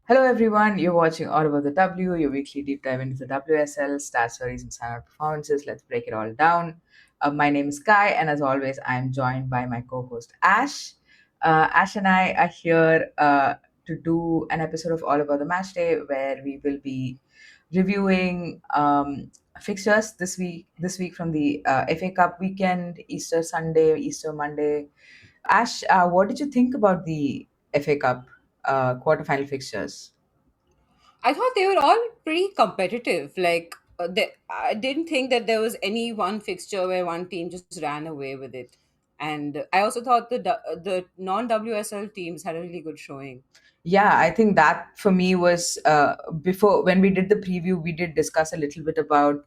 Hello everyone, you're watching All About the W, your weekly deep dive into the WSL, star stories and standout performances. Let's break it all down. My name is Kai, and as always, I'm joined by my co-host Ash. Ash and I are here to do an episode of All About the Match Day, where we will be reviewing fixtures this week from the FA Cup weekend, Easter Sunday, Easter Monday. Ash, what did you think about the FA Cup quarterfinal fixtures? I thought they were all pretty competitive. I didn't think that there was any one fixture where one team just ran away with it. And I also thought the non WSL teams had a really good showing. Yeah, I think that for me was before when we did the preview, we did discuss a little bit about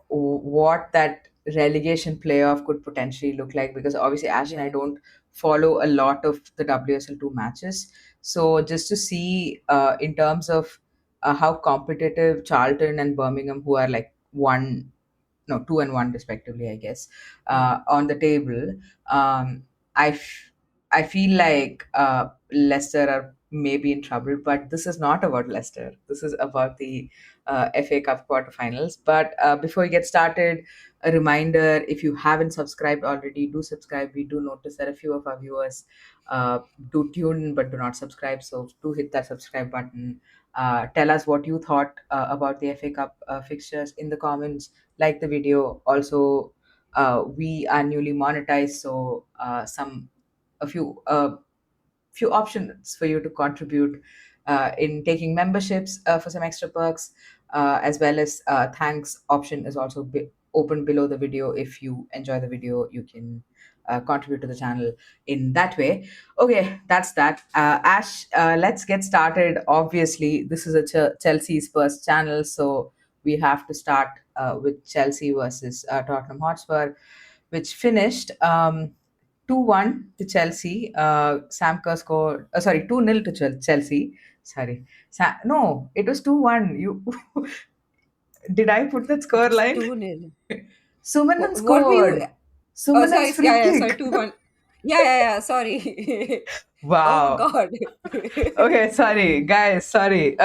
what that relegation playoff could potentially look like, because obviously Ash and I Yeah. don't follow a lot of the WSL2 matches. So just to see in terms of how competitive Charlton and Birmingham, who are like one no 2-1 respectively, I guess, Mm. on the table. Um, I f- I feel like Leicester are maybe in trouble, but this is not about Leicester. This is about the FA Cup quarterfinals. But before we get started, a reminder: if you haven't subscribed already, do subscribe. We do notice that a few of our viewers uh, do tune in but do not subscribe, so do hit that subscribe button. Tell us what you thought about the FA Cup fixtures in the comments. Like the video. Also, we are newly monetized, so a few options for you to contribute in taking memberships for some extra perks, as well as thanks option is also open below the video. If you enjoy the video, you can contribute to the channel in that way. Okay, that's that. Ash, let's get started. Obviously, this is a Chelsea Spurs channel, so we have to start with Chelsea versus Tottenham Hotspur, which finished 2-1 to Chelsea. Sam Kerr scored, sorry, 2-0 to Chelsea. Sorry. No, it was 2-1. Did I put that It score was line? 2-0. Sumanan What were you? scored. Oh, Sumanan's sorry. Yeah, free yeah, sorry. kick. 2-1. Yeah. Sorry. Oh, Wow. God. Okay, sorry, guys, sorry.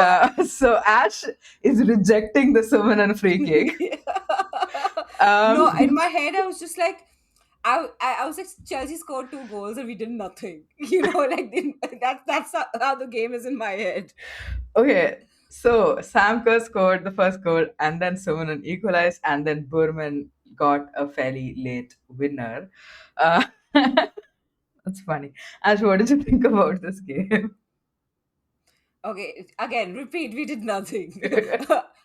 So Ash is rejecting the Sumanan free kick. No, in Um, my head, I was just like, I was like, Chelsea scored two goals and we did nothing. That's how the game is in my head. Okay, so Sam Kerr scored the first goal, and then Sumanan equalized, and then Burman got a fairly late winner. Uh, that's funny. Ash, what did you think about this game? Okay, again, repeat. We did nothing.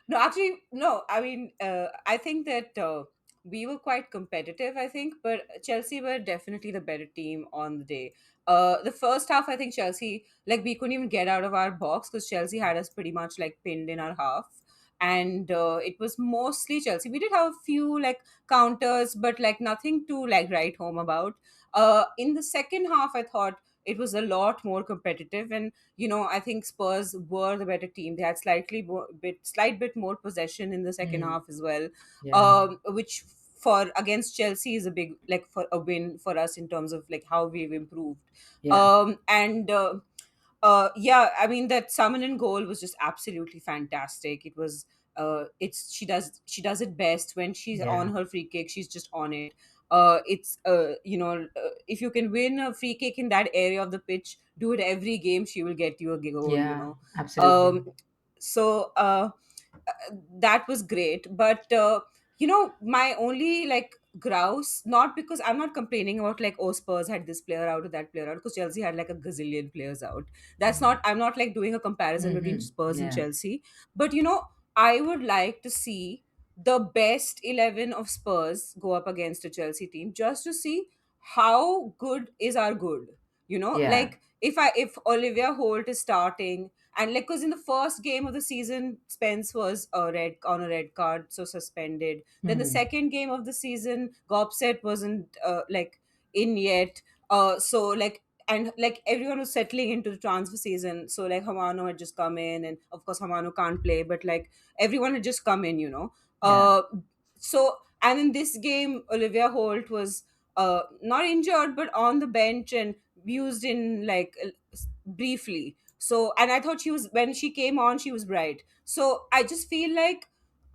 No, actually, no. I mean, I think that we were quite competitive. I think, but Chelsea were definitely the better team on the day. The first half, I think Chelsea, like, we couldn't even get out of our box because Chelsea had us pretty much like pinned in our half, and it was mostly Chelsea. We did have a few like counters, but like nothing to like write home about. In the second half, I thought it was a lot more competitive, and I think Spurs were the better team. They had slight bit more possession in the second Hmm. half as well, Yeah, which for against Chelsea is a big like for a win for us in terms of like how we've improved. yeah, And Yeah, I mean that summon and goal was just absolutely fantastic. It was it's she does it best when she's on yeah, her free kick. She's just on it. It's if you can win a free kick in that area of the pitch, do it every game. She will get you a goal. yeah, absolutely. Um, so that was great, but my only like grouse, not because I'm not complaining about like, oh, Spurs had this player out or that player out, because Chelsea had like a gazillion players out. That's not, I'm not like doing a comparison between Mm-hmm. Spurs and Yeah, Chelsea, but I would like to see the best 11 of Spurs go up against a Chelsea team, just to see how good is our good. yeah. Like if Olivia Holt is starting, and like, because in the first game of the season, Spence was a red card, so suspended. Then the Hmm. second game of the season, Gobset wasn't like in yet. So like, and like everyone was settling into the transfer season. So like Hamano had just come in, and of course Hamano can't play, but like everyone had just come in. Yeah, So, and in this game, Olivia Holt was not injured but on the bench and used in like briefly. So, and I thought she was, when she came on, she was bright. So I just feel like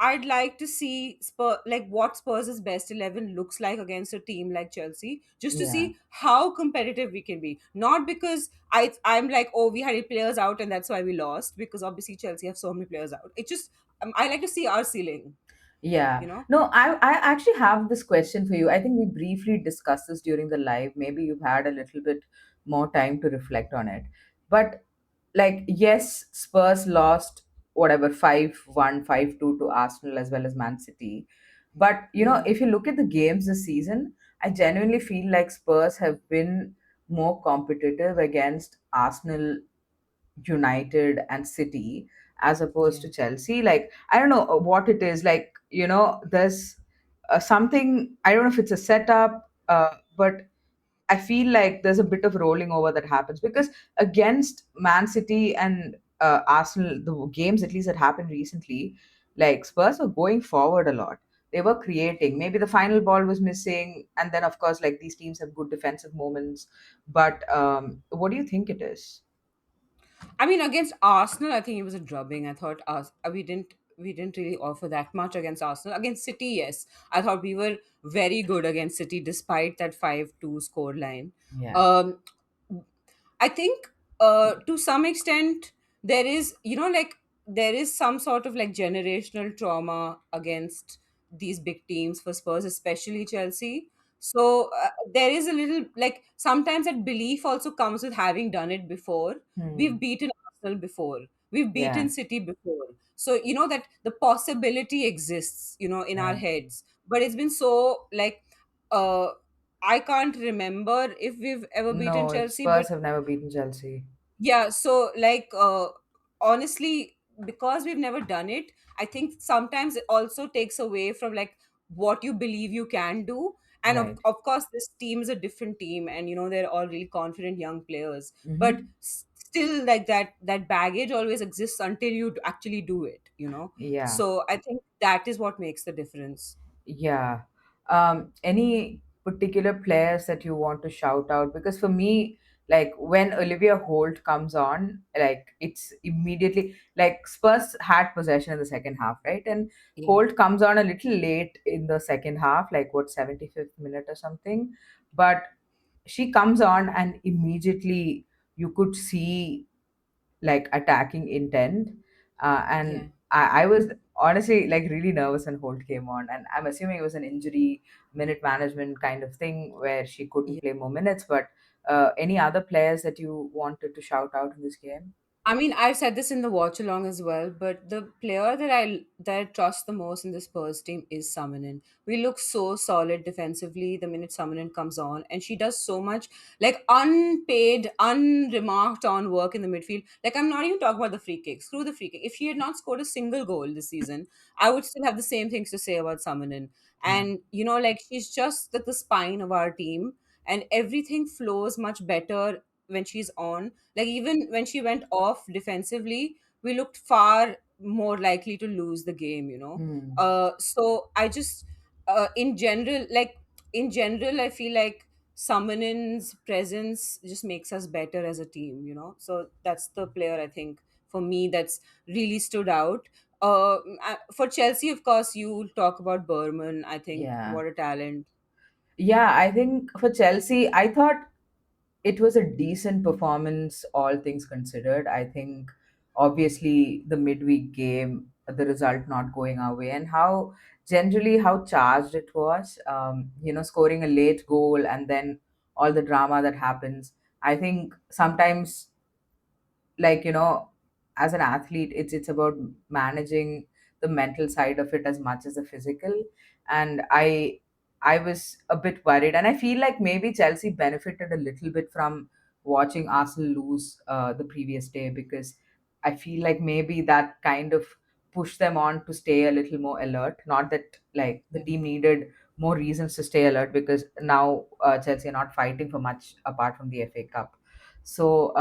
I'd like to see like what Spurs' best 11 looks like against a team like Chelsea, just to Yeah. see how competitive we can be. Not because I'm like, oh, we had players out and that's why we lost, because obviously Chelsea have so many players out. It just, I like to see our ceiling, Yeah. you know? No, I actually have this question for you. I think we briefly discussed this during the live. Maybe you've had a little bit more time to reflect on it. But like, yes, Spurs lost whatever 5-1, 5-2 to Arsenal as well as Man City. But Yeah, if you look at the games this season, I genuinely feel like Spurs have been more competitive against Arsenal, United, and City as opposed yeah. to Chelsea. Like, I don't know what it is. Like, there's something, I don't know if it's a setup, but I feel like there's a bit of rolling over that happens because against Man City and Arsenal, the games at least that happened recently, like Spurs were going forward a lot. They were creating. Maybe the final ball was missing, and then of course, like these teams have good defensive moments. But what do you think it is? I mean, against Arsenal, I think it was a drubbing. I thought us we didn't really offer that much against Arsenal. Against City, yes, I thought we were very good against City despite that 5-2 score line. Yeah. Um, I think to some extent there is, like there is some sort of like generational trauma against these big teams for Spurs, especially Chelsea. So there is a little like sometimes that belief also comes with having done it before. We've Hmm. beaten Arsenal before. We've beaten Yeah. City before. So that the possibility exists, in our Right. heads. But it's been so like uh I can't remember if we've ever beaten No, Chelsea, but Spurs have never beaten Chelsea. yeah, so like honestly, because we've never done it, I think sometimes it also takes away from like what you believe you can do. And Right. of course, this team is a different team, and they're all really confident young players. But Mm-hmm. still, like that baggage always exists until you actually do it. Yeah. So I think that is what makes the difference. Yeah. Any particular players that you want to shout out? Because for me, like when Olivia Holt comes on, like it's immediately like Spurs had possession in the second half, right? And Yeah, Holt comes on a little late in the second half, like what, 75th minute or something. But she comes on and immediately you could see like attacking intent. yeah. And I was honestly like really nervous when Holt came on, and I'm assuming it was an injury minute management kind of thing where she couldn't play more minutes. But any other players that you wanted to shout out in this game? I mean, I've said this in the watch along as well, but the player that I trust the most in the Spurs team is Summonin. We look so solid defensively the minute Summonin comes on, and she does so much like unpaid, unremarked on work in the midfield. Like I'm not even talking about the free kick. Screw the free kick. If she had not scored a single goal this season, I would still have the same things to say about Summonin. Yeah. And like she's just the spine of our team, and everything flows much better when she's on. Like even when she went off defensively, we looked far more likely to lose the game. Hmm. So I just in general I feel like Summonin's presence just makes us better as a team. So that's the player I think for me that's really stood out. For Chelsea, of course, you talk about Berman. I think Yeah. what a talent. Yeah, I think for Chelsea, I thought it was a decent performance, all things considered. I think obviously the midweek game, the result not going our way, and how charged it was. Scoring a late goal and then all the drama that happens. I think sometimes, like as an athlete, it's about managing the mental side of it as much as the physical. And I was a bit worried, and I feel like maybe Chelsea benefited a little bit from watching Arsenal lose the previous day, because I feel like maybe that kind of pushed them on to stay a little more alert. Not that like the Yeah. team needed more reasons to stay alert, because now Chelsea are not fighting for much apart from the FA Cup. So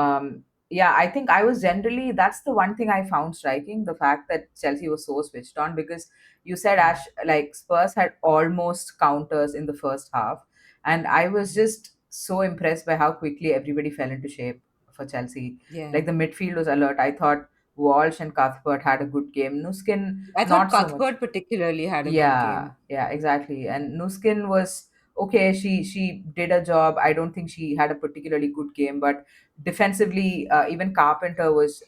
yeah, I think I was generally, that's the one thing I found striking, the fact that Chelsea was so switched on, because you said, Yeah. Ash, like Spurs had almost counters in the first half, and I was Yeah. just so impressed by how quickly everybody fell into shape for Chelsea. Yeah. Like the midfield was alert. I thought Walsh and Cuthbert had a good game. Nuskin, I thought not so much. Cuthbert particularly had a good Yeah, game. yeah, exactly. And Nuskin was okay. She did a job. I don't think she had a particularly good game, but defensively, even Carpenter was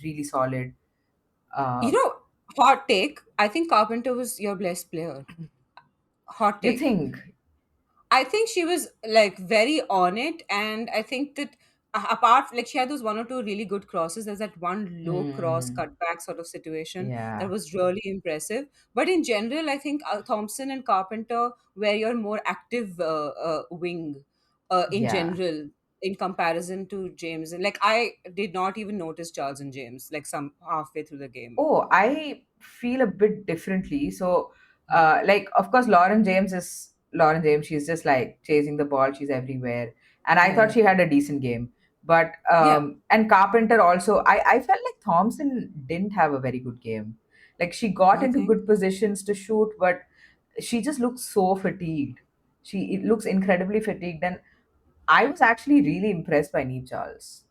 really solid. You Uh, know, hot take. I think Carpenter was your best player. Hot you take. think? I think she was like very on it, and I think that apart, like she had those one or two really good crosses. There's that one low cross Hmm. cutback sort of situation that Yeah, was really impressive. But in general, I think Thompson and Carpenter were your more active wing in yeah. general in comparison to James. And like I did not even notice Charles and James like some halfway through the game. Oh, I feel a bit differently. So, like, of course, Lauren James is Lauren James. She's just like chasing the ball. She's everywhere, and I Yeah, thought yeah, she had a decent game. But yeah. and Carpenter also. I felt like Thompson didn't have a very good game. Like she got You into think? good positions to shoot, but she just looks so fatigued. She it looks incredibly fatigued, and I was actually really impressed by Neve Charles.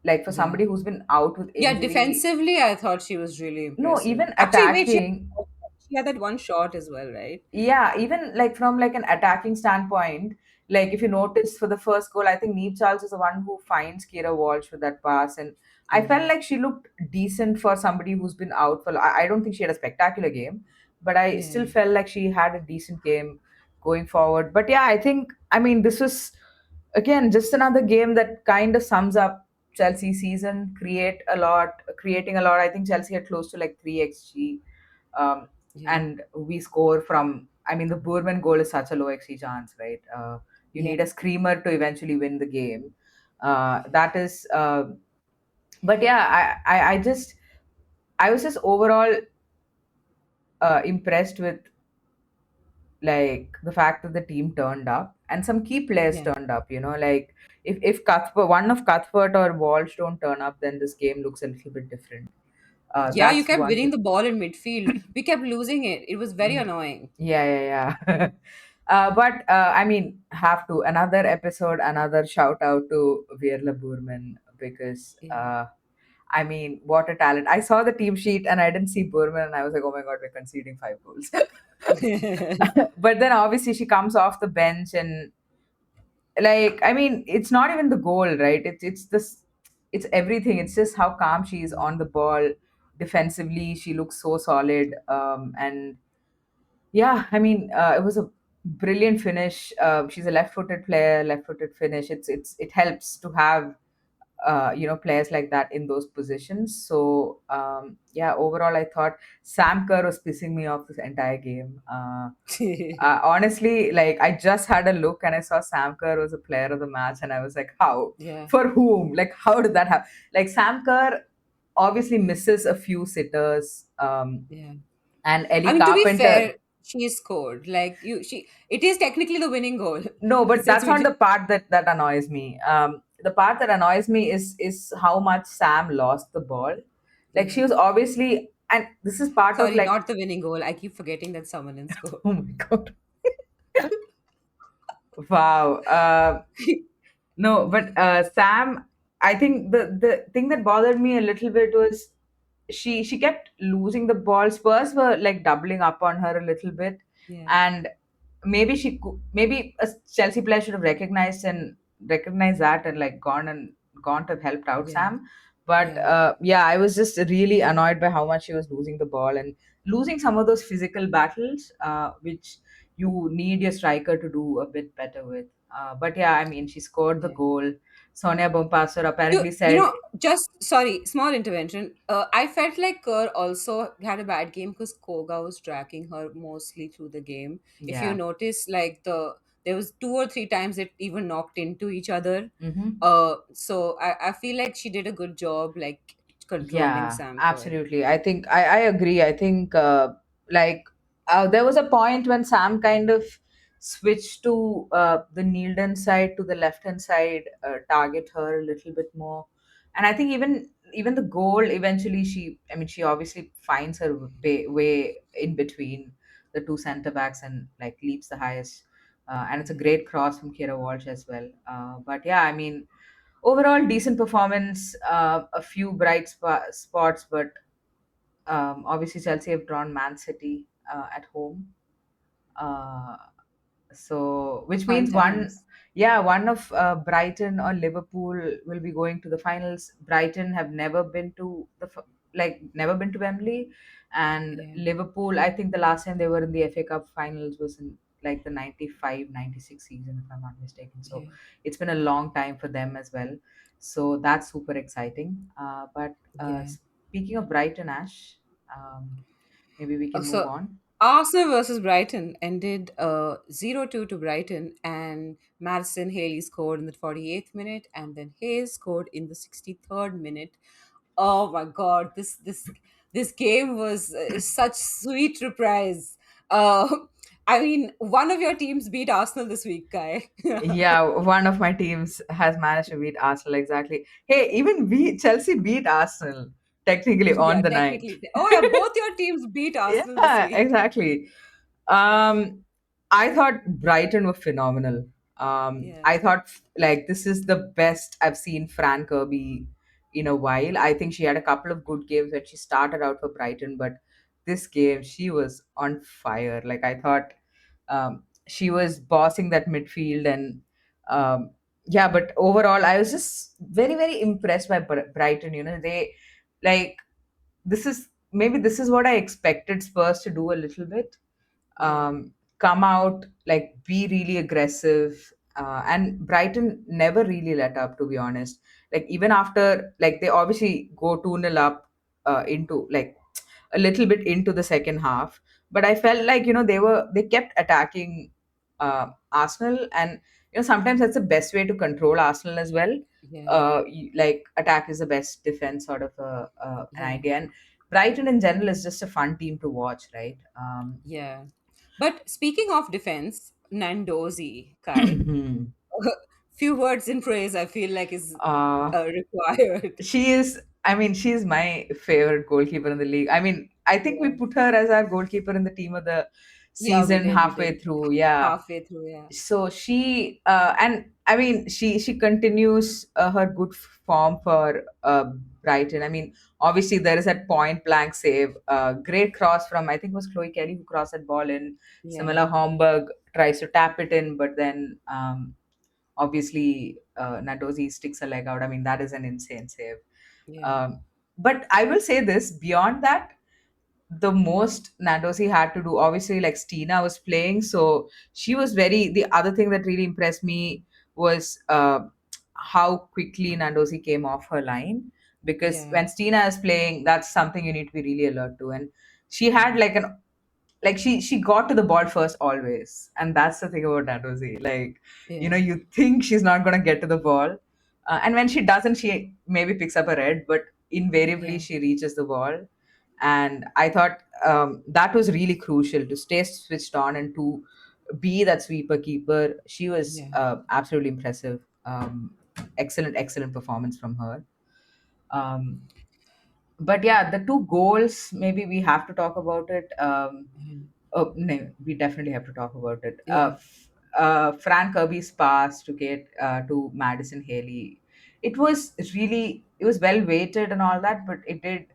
Like for Yeah. somebody who's been out with Yeah, injury, defensively, I thought she was really no, impressive. even Actually, wait, attacking, she had that one shot as well, right? yeah, even like from like an attacking standpoint, like if you notice for the first goal, I think Neve Charles is the one who finds Kira Walsh with that pass, and I felt Yeah, like she looked decent for somebody who's been out for. I don't think she had a spectacular game, but I still yeah, felt like she had a decent game going forward. But yeah, I think I mean this was again just another game that kind of sums up Chelsea season. Creating a lot. I think Chelsea had close to like 3 xg, um, yeah, and we score from. I mean, the Bourman goal is such a low xg chance, right? You yeah. need a screamer to eventually win the game. That is, but yeah, I was just overall impressed with like the fact that the team turned up and some key players Yeah. turned up. Like if Cuthbert, one of Cuthbert or Walsh don't turn up, then this game looks a little bit different. Yeah, you That's kept one winning thing. the ball in midfield. We kept losing it. It was very annoying. Yeah, yeah, yeah. But I mean, have to another episode, another shout out to Virla Burman because Yeah. I mean, what a talent! I saw the team sheet and I didn't see Burman, and I was like, oh my god, we're conceding 5 goals. But then obviously she comes off the bench and like I mean, it's not even the goal, right? It's this, it's everything. It's just how calm she is on the ball. Defensively, she looks so solid, and yeah, I mean, it was a brilliant finish. She's a left-footed player, left-footed finish. It helps to have players like that in those positions. So yeah, overall, I thought Sam Kerr was pissing me off this entire game. Honestly, like I just had a look and I saw Sam Kerr was a player of the match, and I was like, how? Yeah, For whom? Like, how did that happen? Like Sam Kerr obviously misses a few sitters, yeah. and I Ellie mean, to be Carpenter. fair, she scored. Like she it is technically the winning goal. No, but Since that's we not did. the part that annoys me. The part that annoys me is how much Sam lost the ball. Like she Yeah. was obviously, and this is part of Sorry, like, not the winning goal. I keep forgetting that someone in scored. oh my god, wow. No, but Sam, I think the thing that bothered me a little bit was she kept losing the ball. Spurs were like doubling up on her a little bit, Yeah, and maybe a Chelsea player should have recognized that and like gone to have helped out yeah, Sam. But yeah. yeah, I was just really annoyed by how much she was losing the ball and losing some of those physical battles, which you need your striker to do a bit better with. But yeah, I mean, she scored the Yeah. goal. Sonia Bompasser You, apparently you said, know, just sorry, small intervention. I felt like Kerr also had a bad game because Koga was tracking her mostly through the game. If you yeah. notice, like there was two or three times it even knocked into each other. Hmm. So I feel like she did a good job, like controlling Yeah, Sam Kerr. absolutely. I think I agree. I think like there was a point when Sam kind of switched to the Neilden side, to the left hand side, target her a little bit more. And I think even the goal eventually, I mean she obviously finds her way in between the two center backs and like leaps the highest. And it's a Yeah. great cross from Kira Walsh as well. But yeah, I mean, overall decent performance, a few bright spots, but obviously Chelsea have drawn Man City at home. Uh, so which Fun means one, times. yeah, one of Brighton or Liverpool will be going to the finals. Brighton have never been to never been to Wembley, and Yeah, Liverpool, I think the last time they were in the FA Cup finals was in like the 95-96 season, if I'm not mistaken. So yeah, it's been a long time for them as well, so that's super exciting. But yeah. speaking of Brighton, Ash, maybe we can move So on. Arsenal versus Brighton ended 0-2 to Brighton, and Madison Haley scored in the 48th minute, and then Hayes scored in the 63rd minute. Oh my God, this game was such sweet reprise. Uh, I mean, one of your teams beat Arsenal this week, Guy. Yeah, one of my teams has managed to beat Arsenal, exactly. Hey, even we Chelsea beat Arsenal technically on Yeah, the night. technically. Oh yeah, both your teams beat Arsenal this Yeah, week. exactly. Um, I thought Brighton were phenomenal. Yeah, I thought like this is the best I've seen Fran Kirby in a while. I think she had a couple of good games when she started out for Brighton, but this game she was on fire. Like I thought she was bossing that midfield, and yeah, but overall I was just very very impressed by Brighton. They like this is what I expected Spurs to do a little bit. yeah, Come out, like be really aggressive. And Brighton never really let up, to be honest. Like even after, like they obviously go 2-0 up into like a little bit into the second half, but I felt like they kept attacking Arsenal, and sometimes that's the best way to control Arsenal as well. yeah, Like attack is the best defense, sort of an yeah, idea. And Brighton in general is just a fun team to watch, right? yeah. But speaking of defense, Nandozi, Kai, few words in praise I feel like is uh, required. she is, I mean, she's my favorite goalkeeper in the league. I mean, I think we Yeah, put her as our goalkeeper in the team of the yeah, season we halfway did. through. Yeah. Halfway through, yeah, So she and I mean she continues her good form for Brighton. I mean, obviously there is that point blank save, great cross from, I think it was Chloe Kelly who crossed that ball in. yeah, Samela Homburg tries to tap it in, but then obviously Nadozi sticks a leg out. I mean, that is an insane save. yeah, um, but I will say this, beyond that, the most Nandosi had to do, obviously, like Stina was playing, so she was very. The other thing that really impressed me was how quickly Nandosi came off her line. Because yeah, when Stina is playing, that's something you need to be really alert to. And she had yeah, like she got to the ball first always, and that's the thing about Nandosi. Like yeah, you think she's not gonna get to the ball, and when she doesn't, she maybe picks up a red, but invariably yeah, she reaches the ball. And I thought that was really crucial to stay switched on and to be that sweeper keeper. She was yeah, absolutely impressive. Excellent performance from her. But yeah, the two goals, maybe we have to talk about it. Oh no, we definitely have to talk about it. yeah, Fran Kirby's pass to get to Madison Haley, it was well weighted and all that, but it did.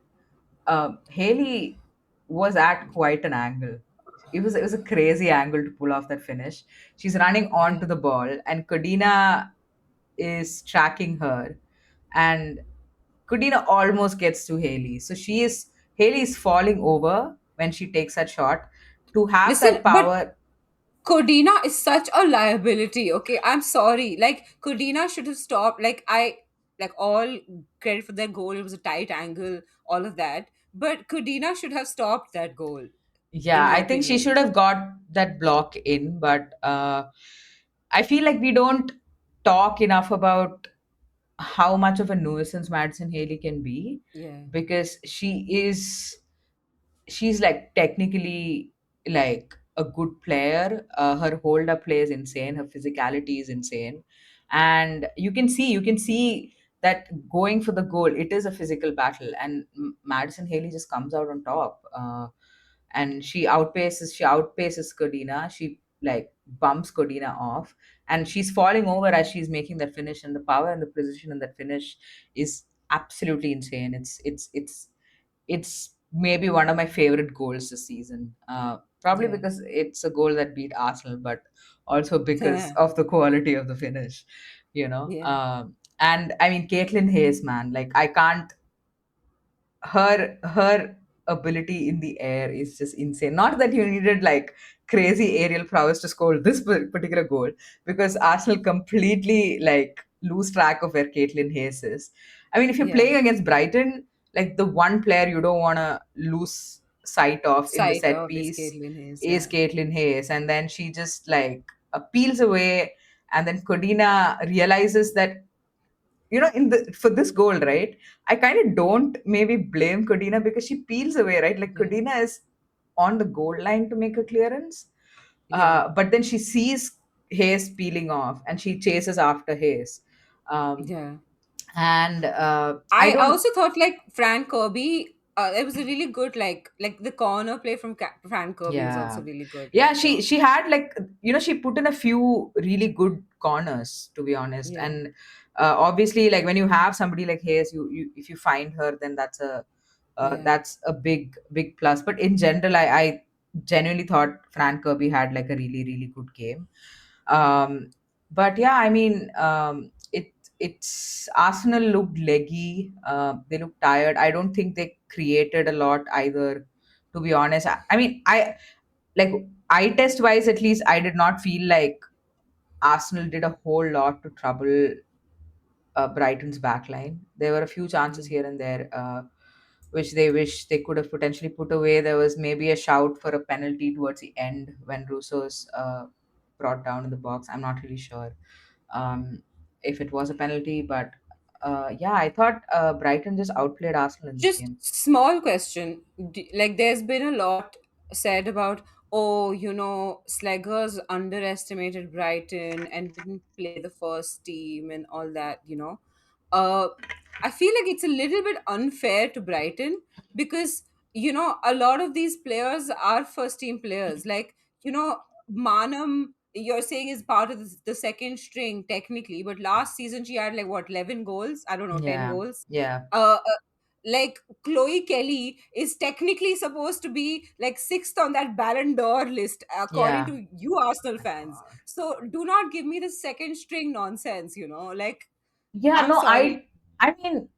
Haley was at quite an angle. It was a crazy angle to pull off that finish. She's running yeah. onto the ball, and Kodina is tracking her, and Kodina almost gets to Haley. So Haley is falling over when she takes that shot. To have Listen, that but power, Codina is such a liability. Okay, I'm sorry. Like Codina should have stopped. Like all credit for their goal. It was a tight angle, all of that. But Codina should have stopped that goal, in yeah, my I think she opinion. should have got that block in, but I feel like we don't talk enough about how much of a nuisance Madison Haley can be, Yeah, because she's like technically like a good player. Her hold up play is insane. Her physicality is insane, and you can see that going for the goal, it is a physical battle, and Madison Haley just comes out on top. And she outpaces Codina. She like bumps Codina off, and she's falling over as she's making that finish, and the power and the precision in that finish is absolutely insane. It's maybe one of my favorite goals this season. Probably Yeah. because it's a goal that beat Arsenal, but also because of the quality of the finish, you know. Yeah. And I mean, Caitlin Hayes, man, like I can't her ability in the air is just insane. Not that you needed like crazy aerial prowess to score this particular goal, because Arsenal completely like lose track of where Caitlin Hayes is. I mean, if you're Yeah. playing against Brighton, like the one player you don't want to lose sight of in the Sight set of is piece Caitlin Hayes. is Yeah. Caitlin Hayes, and then she just like peels away, and then Codina realizes that, you know, in the for this goal, right? I kind of don't maybe blame Codina because she peels away, right? Like Yeah. Codina is on the goal line to make a clearance, Yeah. but then she sees Hayes peeling off, and she chases after Hayes, um, Yeah. and I I don't. also thought like Frank Kirby. It was a really good like the corner play from Frank Kirby was also Yeah. really good. Yeah, she had like, you know, she put in a few really good corners, to be honest. Yeah. And obviously, like when you have somebody like Hayes, you if you find her, then Yeah. that's a big plus. But in general, I genuinely thought Fran Kirby had like a really good game. But yeah, I mean, it's Arsenal looked leggy. They looked tired. I don't think they created a lot either. To be honest, I mean, I like eye test wise, at least I did not feel like Arsenal did a whole lot to trouble Brighton's backline. There were a few chances Yeah. here and there, which they wish they could have potentially put away. There was maybe a shout for a penalty towards the end when Russo's brought down in the box. I'm not really sure if it was a penalty, but yeah, I thought Brighton just outplayed Arsenal in this Just game. small question. Like, there's been a lot said about, oh, Sleggers underestimated Brighton and didn't play the first team and all that. Uh, I feel like it's a little bit unfair to Brighton because, a lot of these players are first team players. Like, Manam, you're saying is part of the second string technically, but last season she had like what, 11 goals? I don't know, 10 Yeah, goals. yeah, Like Chloe Kelly is technically supposed to be like sixth on that Ballon d'Or list, according yeah. to you Arsenal fans. So do not give me the second string nonsense. Like, Yeah, I'm no, sorry. I mean,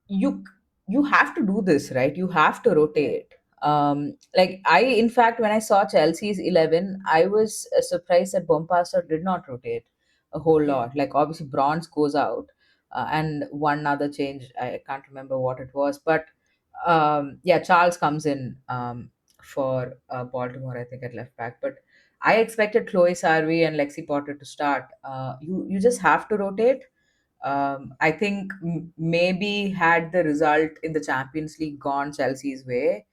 you you have to do this, right? You have to Yeah, rotate. Like I, in fact, when I saw Chelsea's 11, I was surprised that Bompastor did not rotate a whole yeah, lot. Like obviously Bronze goes out, and one other change, I can't remember what it was, but yeah, Charles comes in for Baltimore, I think, at left back. But I expected Chloe Sarvi and Lexi Potter to start. You just have to rotate. I think maybe had the result in the Champions League gone Chelsea's way,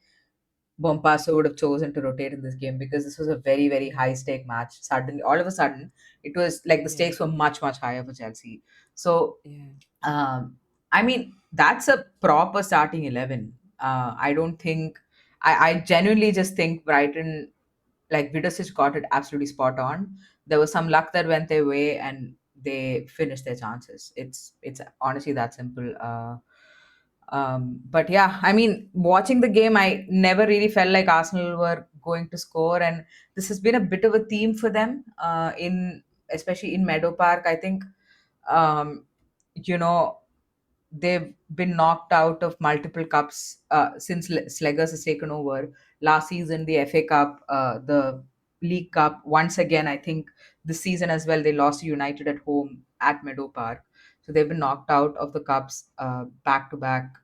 Bompasso would have chosen to rotate in this game because this was a very yeah, high stake match. Suddenly, all of a sudden, it was like the yeah, stakes were much higher for Chelsea. So, yeah, um, I mean, that's a proper starting 11. I don't think, I genuinely just think Brighton, like Vidosic got it absolutely spot on. There was some luck that went their way, and they finished their chances. It's honestly that simple. But yeah, I mean, watching the game, I never really felt like Arsenal were going to score, and this has been a bit of a theme for them in especially in Meadow Park. I think you know, they've been knocked out of multiple cups since Sleggers has taken over. Last season, the FA Cup, the League Cup. Once again, I think this season as well, they lost to United at home at Meadow Park. So they've been knocked out of the cups back to back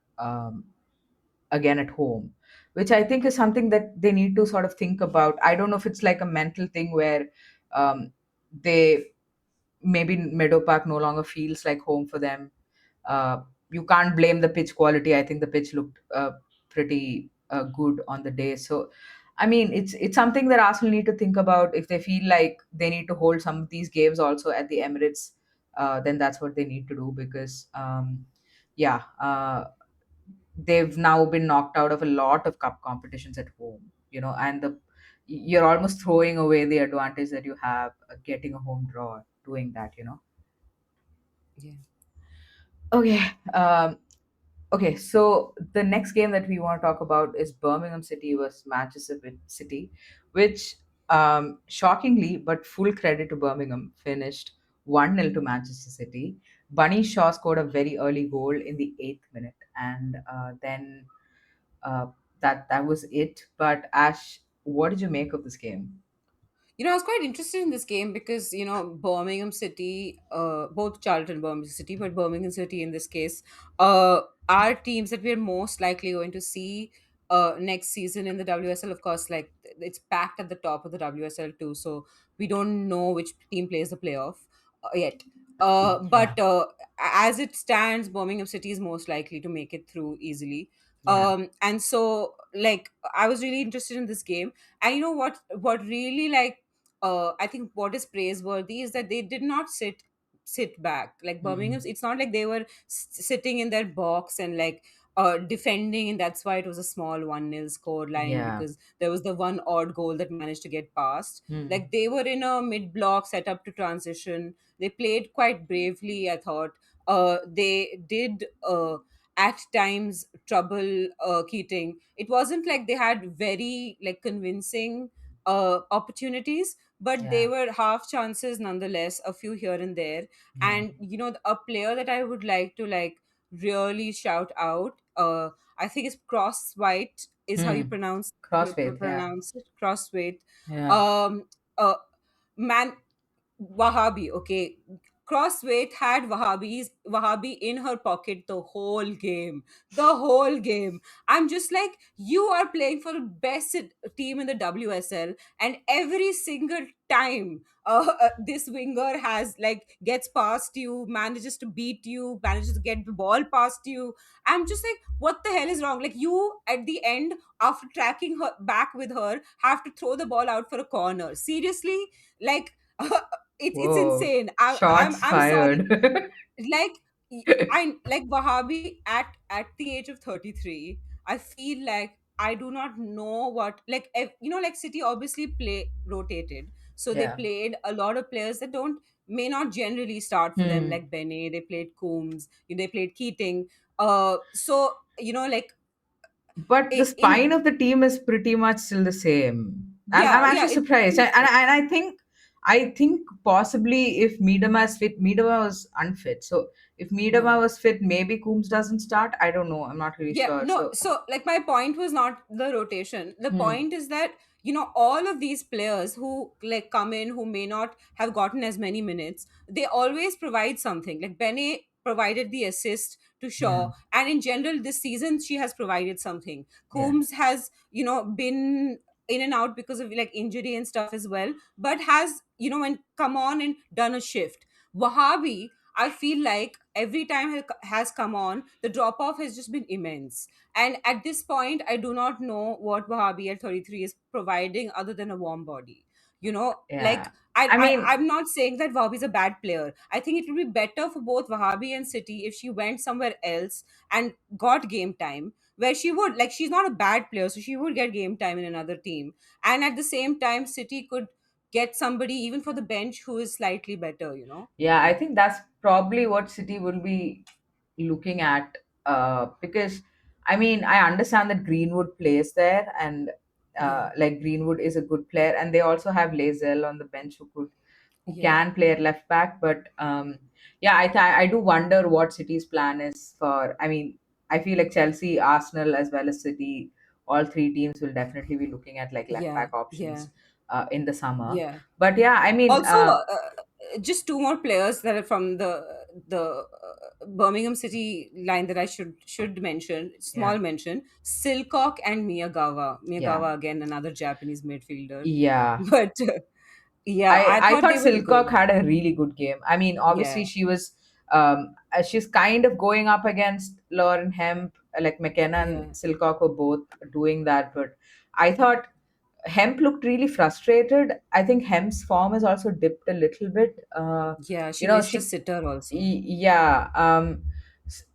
again at home, which I think is something that they need to sort of think about. I don't know if it's like a mental thing where they maybe Meadow Park no longer feels like home for them. You can't blame the pitch quality. I think the pitch looked pretty good on the day. So, I mean, it's something that Arsenal need to think about. If they feel like they need to hold some of these games also at the Emirates, then that's what they need to do because, yeah, they've now been knocked out of a lot of cup competitions at home. You know, and the you're almost throwing away the advantage that you have getting a home draw doing that, you know. Yeah. Okay. Okay, so the next game that we want to talk about is Birmingham City versus Manchester City, which, shockingly, but full credit to Birmingham, finished 1-0 to Manchester City. Bunny Shaw scored a very early goal in the 8th minute, and then uh, that was it. But Ash, what did you make of this game? I was quite interested in this game because, Birmingham City, both Charlton and Birmingham City, but Birmingham City in this case, are teams that we're most likely going to see next season in the WSL. Of course, like it's packed at the top of the WSL too, so we don't know which team plays the playoff yet. Yeah, But as it stands, Birmingham City is most likely to make it through easily. yeah, And so, like, I was really interested in this game. And you know what really, like, I think what is praiseworthy is that they did not sit back. Like Birmingham's, mm, it's not like they were sitting in their box and like defending, and that's why it was a small 1-0 score line, yeah, because there was the one odd goal that managed to get past. mm, Like they were in a mid block set up to transition. They played quite bravely, I thought. They did at times trouble Keating. It wasn't like they had very like convincing opportunities, but they yeah, were half chances nonetheless, a few here and there. yeah. And a player that I would like to like really shout out, I think is Cross White, is how you Hmm. Crossfaith, yeah, pronounce it, Crossweight. yeah, um Man, Wahabi, okay. Crossweight had Wahabi in her pocket the whole game. The whole game. I'm just like, you are playing for the best team in the WSL, and every single time this winger has like gets past you, manages to beat you, manages to get the ball past you. I'm just like, what the hell is wrong? Like, you at the end, after tracking her back with her, have to throw the ball out for a corner. Seriously? Like, it's whoa, insane. shots I'm sorry. fired. Like, I like Wahabi at the age of 33. I feel like I do not know what, like, like City obviously play rotated, so they Yeah. played a lot of players that don't may not generally start for them, Hmm. like Bene. They played Coombs. They played Keating. So like But the in spine of the team is pretty much still the same. I'm yeah, actually it's surprised, pretty and I think possibly if Miedema is fit, Miedema was unfit. So if Miedema yeah. was fit, maybe Coombs doesn't start. I don't know. I'm not really Yeah, sure. no, So, so like my point was not the rotation. The hmm. point is that, all of these players who like come in, who may not have gotten as many minutes, they always provide something. Like Bene provided the assist to Yeah, Shaw, and in general this season she has provided something. yeah, Coombs has, been in and out because of like injury and stuff as well, but has, when come on and done a shift. Wahabi, I feel like every time has come on, the drop off has just been immense. And at this point, I do not know what Wahabi at 33 is providing other than a warm body. Like, yeah. I, I I mean, I'm not saying that Wahabi is a bad player. I think it would be better for both Wahabi and City if she went somewhere else and got game time, where she would, like, she's not a bad player, so she would get game time in another team. And at the same time, City could get somebody even for the bench who is slightly better. yeah, I think that's probably what City will be looking at, because I mean, I understand that Greenwood plays there, and Yeah. like Greenwood is a good player, and they also have Lazel on the bench who Yeah. can play at left back. But yeah, I do wonder what City's plan is for. I mean, I feel like Chelsea, Arsenal, as well as City, all three teams will definitely be looking at like left Yeah. back Yeah. options in the summer. Yeah. But yeah, I mean, Also, just two more players that are from the Birmingham City line that I should mention. yeah, Small mention: Silcock and Miyagawa. yeah, Miyagawa, again, another Japanese midfielder. yeah. But yeah, I I I thought thought they were Silcock good. had a really good game. I mean, Yeah. obviously she's kind of going up against Lauren Hemp, like McKenna and Yeah. Silcock were both doing that, but I thought Hemp looked really frustrated. I think Hemp's form has also dipped a little bit. Yeah. You She know, missed a sitter also. yeah.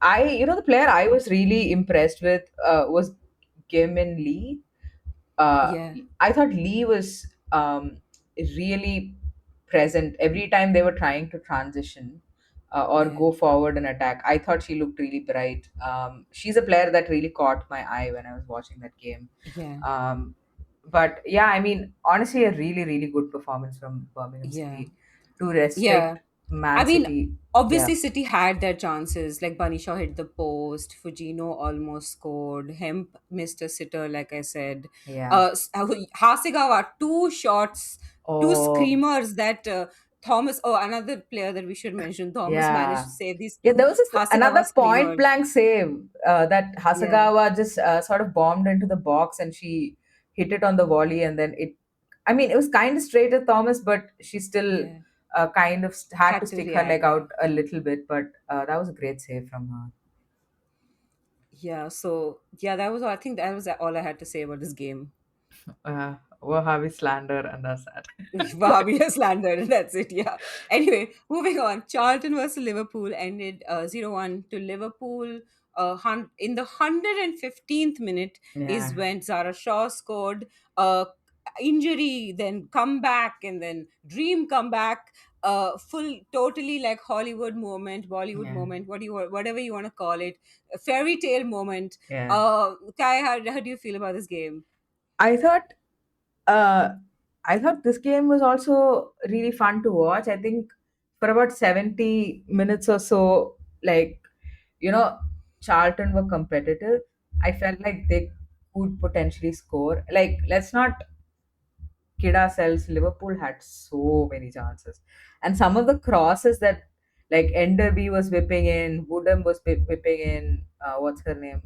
The player I was really impressed with was Kim Min Lee. uh, Yeah, I thought Lee was really present every time they were trying to transition or yeah, go forward and attack. I thought she looked really bright. She's a player that really caught my eye when I was watching that game. yeah, Um, but yeah, I mean, honestly, a really, really good performance from Birmingham yeah, City to yeah. restrict I Man mean, City. Yeah, obviously, City had their chances. Like Bunny Shaw hit the post, Fujino almost scored, Hemp missed a sitter, like I said. yeah. Hasegawa, two shots, two Oh, screamers that Thomas, oh, another player that we should mention, Thomas managed to yeah. save these Yeah, two there was this Hasegawa another point screamers. blank save that Yeah, Hasagawa just sort of bombed into the box and she hit it on the volley and then it. I mean, it was kind of straight at Thomas, but she still yeah. kind of had to Had to stick her react, leg yeah. out a little bit. But that was a great save from her. Yeah, so yeah, that was all. I think that was all I had to say about this game. Wahhabi slander and that's that. Wahabi has landed, and that's it. Yeah. Anyway, moving on. Charlton versus Liverpool ended 0-1 to Liverpool. In the 115th minute is Yeah, when Zara Shaw scored. Injury, then comeback, and then dream comeback. Full, totally like Hollywood moment, Bollywood yeah, moment, whatever you want to call it, a fairy tale moment. yeah. Kai, how do you feel about this game? I thought uh, I thought this game was also really fun to watch. I think for about 70 minutes or so, like, you know, Charlton were competitive. I felt like they could potentially score. Like, let's not kid ourselves. Liverpool had so many chances. And some of the crosses that, like, Enderby was whipping in, Woodham was whipping in, what's her name?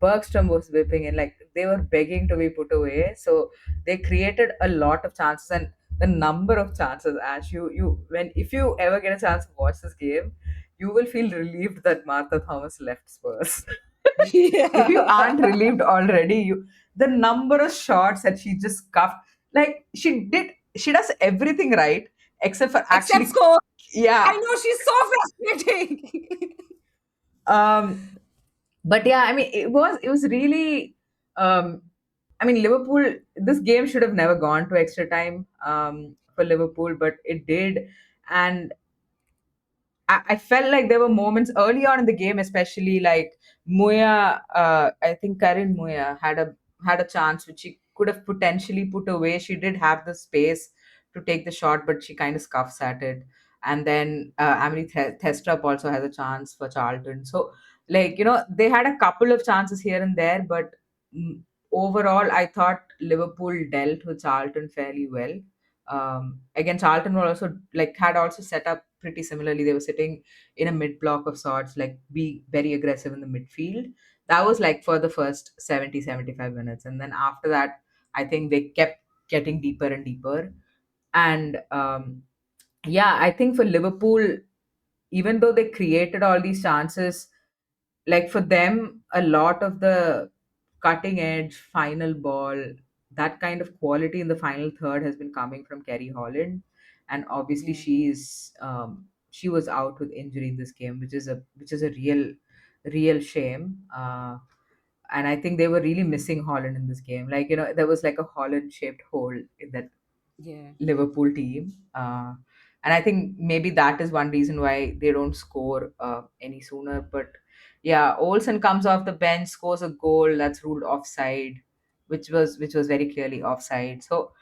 Bergstrom was whipping in, like they were begging to be put away. So they created a lot of chances, and the number of chances. As you when if you ever get a chance to watch this game, you will feel relieved that Martha Thomas left Spurs. If you aren't Yeah. relieved already, you the number of shots that she just scuffed, like she does everything right except for Except actually, score. I yeah. know she's so frustrating. Um, but yeah, I mean, it was really. Um, I mean, Liverpool. This game should have never gone to extra time for Liverpool, but it did, and I felt like there were moments early on in the game, especially like Muya. I think Karin Muya had a chance which she could have potentially put away. She did have the space to take the shot, but she kind of scuffs at it. And then Amelie Thestrup also has a chance for Charlton. So, like, they had a couple of chances here and there, but mm, overall, I thought Liverpool dealt with Charlton fairly well. Again, Charlton were also like had also set up pretty similarly. They were sitting in a mid block of sorts, like be very aggressive in the midfield. That was like for the first 70-75 minutes, and then after that, I think they kept getting deeper and deeper. And yeah, I think for Liverpool, even though they created all these chances, like for them, a lot of the cutting edge final ball, that kind of quality in the final third has been coming from Kerry Holland, and obviously Yeah, she was out with injury in this game, which is a real shame. And I think they were really missing Holland in this game. Like, there was like a Holland shaped hole in that yeah, Liverpool team. And I think maybe that is one reason why they don't score any sooner. But yeah, Olsen comes off the bench, scores a goal that's ruled offside, which was very clearly offside. So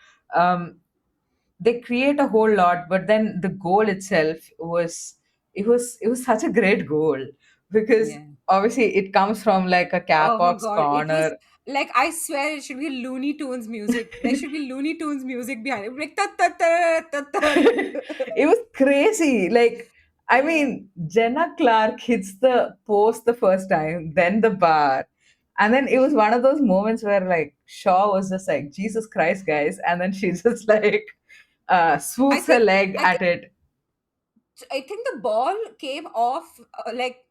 they create a whole lot, but then the goal itself was such a great goal because yeah. obviously it comes from like a cap Oh my box god, it was corner. like I swear it should be Looney Tunes music. There should be Looney Tunes music behind it. Like, ta, ta, ta, ta, ta. It was crazy. Like, I Yeah. mean, Jenna Clark hits the post the first time, then the bar. And then it was one of those moments where, like, Shaw was just like, Jesus Christ, guys. And then she just, like, I swoops her think leg I at think it. I think the ball came off like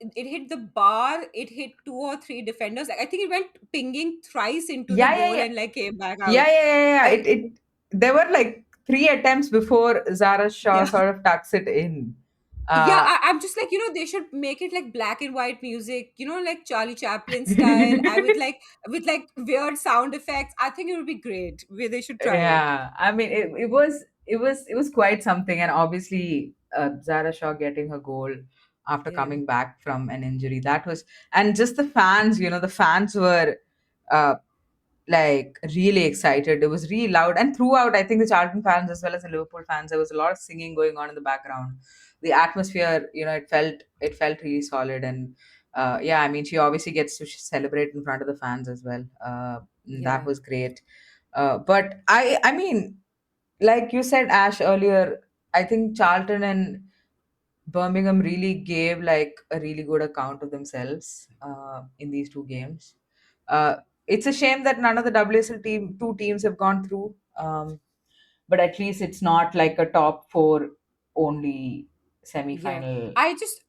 it hit the bar, it hit two or three defenders. Like I think it went pinging thrice into the Yeah, yeah, goal yeah. and like came back Yeah, out. yeah, yeah, yeah. I There were, like, three attempts before Zara Shaw yeah. sort of tucks it in. Yeah, Uh, I'm just like, they should make it like black and white music, like Charlie Chaplin style. I would like with like weird sound effects. I think it would be great. Where they should try it. yeah, I mean, it was quite something, and obviously, Zara Shaw getting her goal after Yeah, coming back from an injury, that was, and just the fans, the fans were uh, like really excited. It was really loud, and throughout, I think the Charlton fans as well as the Liverpool fans, there was a lot of singing going on in the background. The atmosphere, it felt really solid, and yeah, I mean, she obviously gets to celebrate in front of the fans as well. That yeah, was great. But I mean, like you said, Ash, earlier, I think Charlton and Birmingham really gave like a really good account of themselves in these two games. Uh, it's a shame that none of the WSL two teams have gone through, but at least it's not like a top four only yeah. semi-final. I just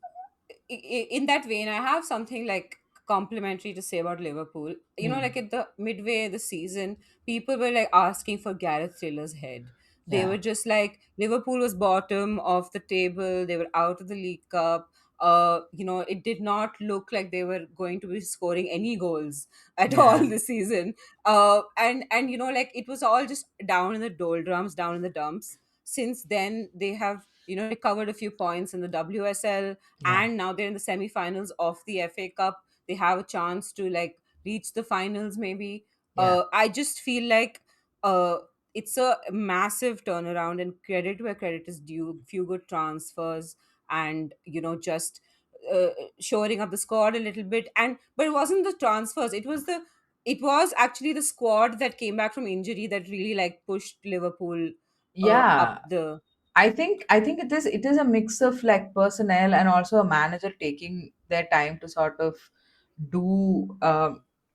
in that vein, I have something like complimentary to say about Liverpool. Like Hmm. at the midway of the season, people were like asking for Gareth Taylor's head. They Yeah, were just like, Liverpool was bottom of the table. They were out of the League Cup. It did not look like they were going to be scoring any goals at all yeah, this season. And like it was all just down in the doldrums, down in the dumps. Since then, they have recovered a few points in the WSL, yeah, and now they're in the semifinals of the FA Cup. They have a chance to like reach the finals maybe. yeah, I just feel like uh it's a massive turnaround, and credit where credit is due. Few good transfers, and just uh, shoring up the squad a little bit. And but it wasn't the transfers, it was actually the squad that came back from injury that really like pushed Liverpool yeah. up the I think it is a mix of like personnel and also a manager taking their time to sort of do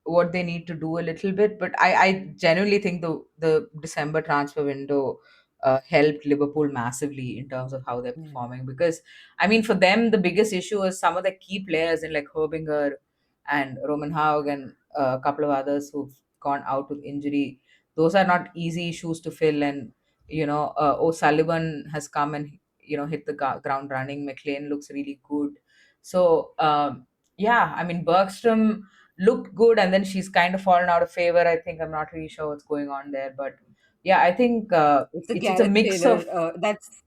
what they need to do a little bit. But I genuinely think the December transfer window helped Liverpool massively in terms of how they're yeah, performing, because I mean, for them the biggest issue is some of the key players in like Herbinger and Roman Haug and a couple of others who've gone out with injury. Those are not easy issues to fill, and O'Sullivan has come and hit the ground running. McLean looks really good. So yeah, I mean, Bergstrom looked good, and then she's kind of fallen out of favor. I think I'm not really sure what's going on there, but yeah, I think it's a it's a Gareth mix Taylor. of, That's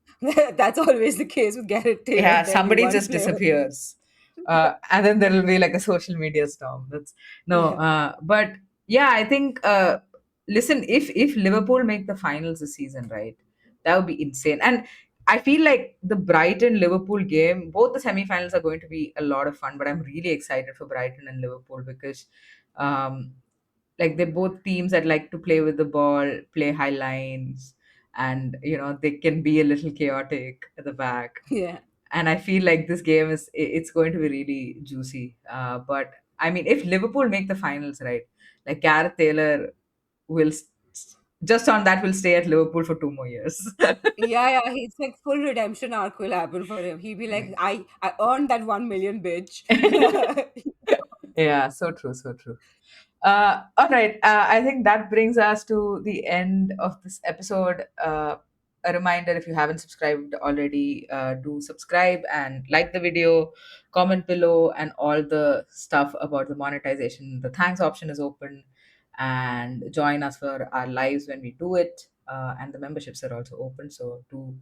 that's always the case with Gareth Taylor. yeah, There'll be somebody one just player. disappears, and then there will be like a social media storm. That's no, Yeah, but yeah, I think listen, if Liverpool make the finals this season, right, that would be insane. And I feel like the Brighton Liverpool game, both the semi-finals are going to be a lot of fun, but I'm really excited for Brighton and Liverpool because um like they're both teams that like to play with the ball, play high lines, and they can be a little chaotic at the back. yeah, And I feel like this game it's going to be really juicy. But I mean, if Liverpool make the finals, right, like Gareth Taylor will just on that will stay at Liverpool for 2 more years. yeah, yeah. He's like full redemption arc will happen for him. He'll be like, I earned that 1 million, bitch. Yeah, so true, so true. All right. I think that brings us to the end of this episode. A reminder, if you haven't subscribed already, do subscribe and like the video, comment below, and all the stuff about the monetization. The thanks option is open, and join us for our lives when we do it. And the memberships are also open. So do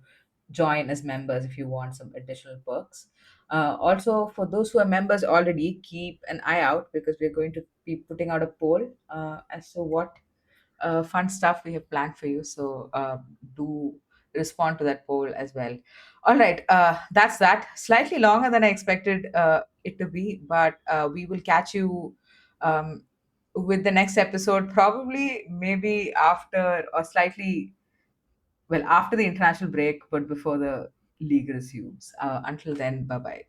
join as members if you want some additional perks. Also, for those who are members already, keep an eye out because we're going to be putting out a poll as to what fun stuff we have planned for you. So do respond to that poll as well. All right, that's that. Slightly longer than I expected it to be, but we will catch you with the next episode, probably maybe after or slightly well after the international break, but before the league resumes. Until then, bye bye.